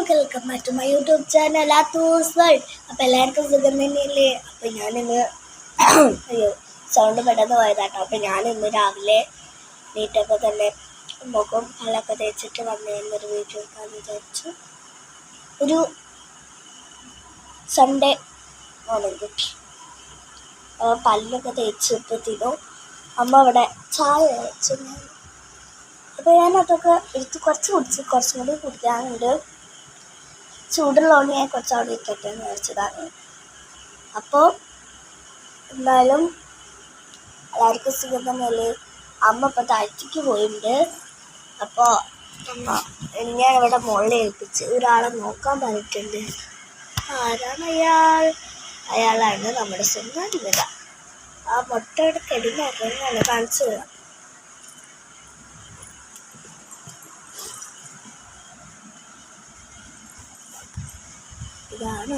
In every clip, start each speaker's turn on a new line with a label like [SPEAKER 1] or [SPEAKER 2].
[SPEAKER 1] Welcome back to my YouTube channel Aathu's world. അപ്പോൾ എല്ലാവർക്കും സുഖം തന്നെയല്ലേ? അപ്പോൾ ഞാനിന്ന് അയ്യോ സൗണ്ട് പെട്ടെന്ന് പോയതാട്ടോ. അപ്പോൾ ഞാനിന്ന് രാവിലെ നീറ്റപ്പോൾ തന്നെ മുഖം പല്ലൊക്കെ തേച്ചിട്ട് വന്നൊരു വീഡിയോ എടുക്കാമെന്ന് വിചാരിച്ചു. ഒരു സൺഡേ മോർണിംഗ് കിട്ടി. പല്ലൊക്കെ തേച്ചപ്പോഴത്തേനും അമ്മ അവിടെ ചായ വെച്ചു. അപ്പോൾ ഞാനതൊക്കെ എടുത്ത് കുറച്ചും കൂടി കുടിക്കാനുണ്ട്. ചൂടുള്ളതുകൊണ്ട് ഞാൻ കുറച്ച് അവിടെ ഇരിക്കട്ടെ എന്ന് വിചാരിച്ചതാണ്. അപ്പോൾ എന്നാലും എല്ലാവർക്കും സുഖം തന്നെയല്ലേ? അമ്മ ഇപ്പോൾ താഴ്ചയ്ക്ക് പോയിട്ടുണ്ട്. അപ്പോൾ ഞാൻ ഇവിടെ മുകളിൽ ഏൽപ്പിച്ച് ഒരാളെ നോക്കാൻ പറഞ്ഞിട്ടുണ്ട്. ആരാണ് അയാളാണ് നമ്മുടെ സ്വന്തം നില. ആ മുട്ടയുടെ കെടിഞ്ഞാണ് കാണിച്ചു തരാം. ഇതാണ്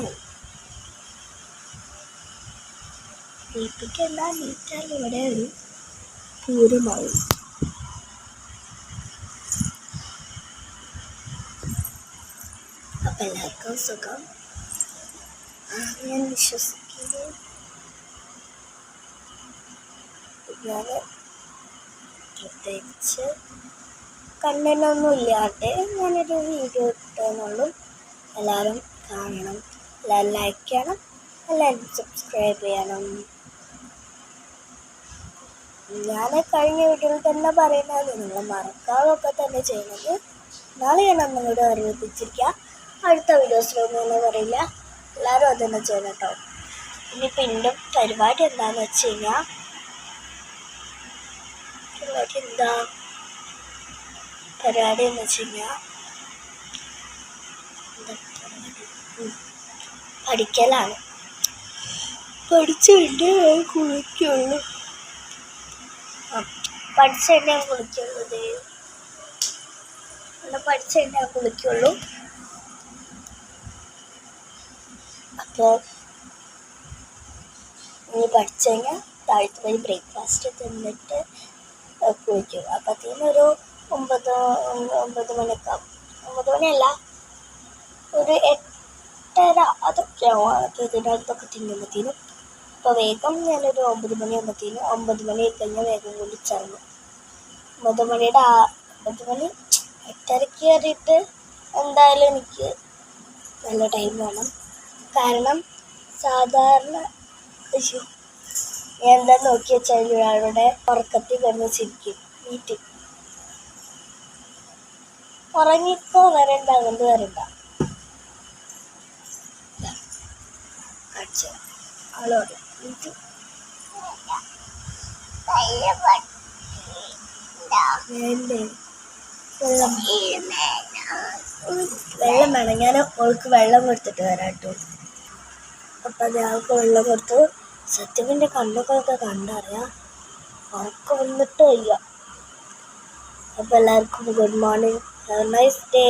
[SPEAKER 1] ദീപിക്കല്ല, നീറ്റാൽ ഇവിടെ ഒരു പൂരമാവും. അപ്പം എല്ലാവർക്കും സുഖം ഞാൻ വിശ്വസിക്കുന്നു. ഞാൻ പ്രത്യേകിച്ച് കണ്ടന്റൊന്നും ഇല്ലാതെ ഞാനൊരു വീഡിയോ ഇട്ടെന്നുള്ളൂ. എല്ലാവരും കാണണം, എല്ലാവരും ലൈക്ക് ചെയ്യണം, എല്ലാവരും സബ്സ്ക്രൈബ് ചെയ്യണം. ഞാൻ കഴിഞ്ഞ വീഡിയോയിൽ തന്നെ പറയുന്നത് നിങ്ങൾ മറക്കാതൊക്കെ തന്നെ ചെയ്യുന്നത്. നാളെ ഞാൻ നിങ്ങളോട് ഓർമ്മിപ്പിച്ചിരിക്കുക. അടുത്ത വീഡിയോസിലൊന്നും തന്നെ പറയില്ല. എല്ലാവരും അതുതന്നെ ചെയ്യണം കേട്ടോ. ഇനിയിപ്പോൾ എൻ്റെ പരിപാടി എന്താണെന്ന് വെച്ച് കഴിഞ്ഞാൽ പരിപാടി എന്ന് വെച്ച് കഴിഞ്ഞാൽ പഠിക്കലാണ്. പഠിച്ചുകൊണ്ട് കുളിക്കുള്ളൂ. പഠിച്ചുകൊണ്ട് കുളിക്കുള്ളൂ. അപ്പോൾ ഇനി പഠിച്ചു കഴിഞ്ഞാൽ താഴത്ത് പോയി ബ്രേക്ക്ഫാസ്റ്റ് തിന്നിട്ട് കുളിക്കും. അപ്പത്തേനൊരു 9 മണിയൊക്കെ ആവും. 9 മണിയല്ല, ഒരു 8:30 അതൊക്കെ ആവും. ഇതിനകത്തൊക്കെ തിന്നുമ്പോഴത്തേനും. അപ്പോൾ വേഗം ഞാനൊരു 9 മണി ആകുമ്പോഴത്തേനും 9 മണി കഴിഞ്ഞാൽ വേഗം കുളിച്ചിറങ്ങും. 9 മണി 8:30 കയറിയിട്ട് എന്തായാലും എനിക്ക് നല്ല ടൈം വേണം. കാരണം സാധാരണ ഞാൻ എന്താ നോക്കി വെച്ചാൽ ഒരാളുടെ ഉറക്കത്തിൽ കിടന്ന് ചിരിക്കും. വീട്ടിൽ ഉറങ്ങിക്കോ വരണ്ട, അങ്ങോട്ട് വരണ്ട. ആളോട് വെള്ളം വേണം. ഞാൻ അവൾക്ക് വെള്ളം കൊടുത്തിട്ട് വരാം കേട്ടോ. അപ്പം അയാൾക്ക് വെള്ളം കൊടുത്തു. സത്യം എൻ്റെ കണ്ണൊക്കെ കണ്ടറിയാം. ഉറക്കം വന്നിട്ട് വയ്യ. അപ്പോൾ എല്ലാവർക്കും good morning, have A nice day.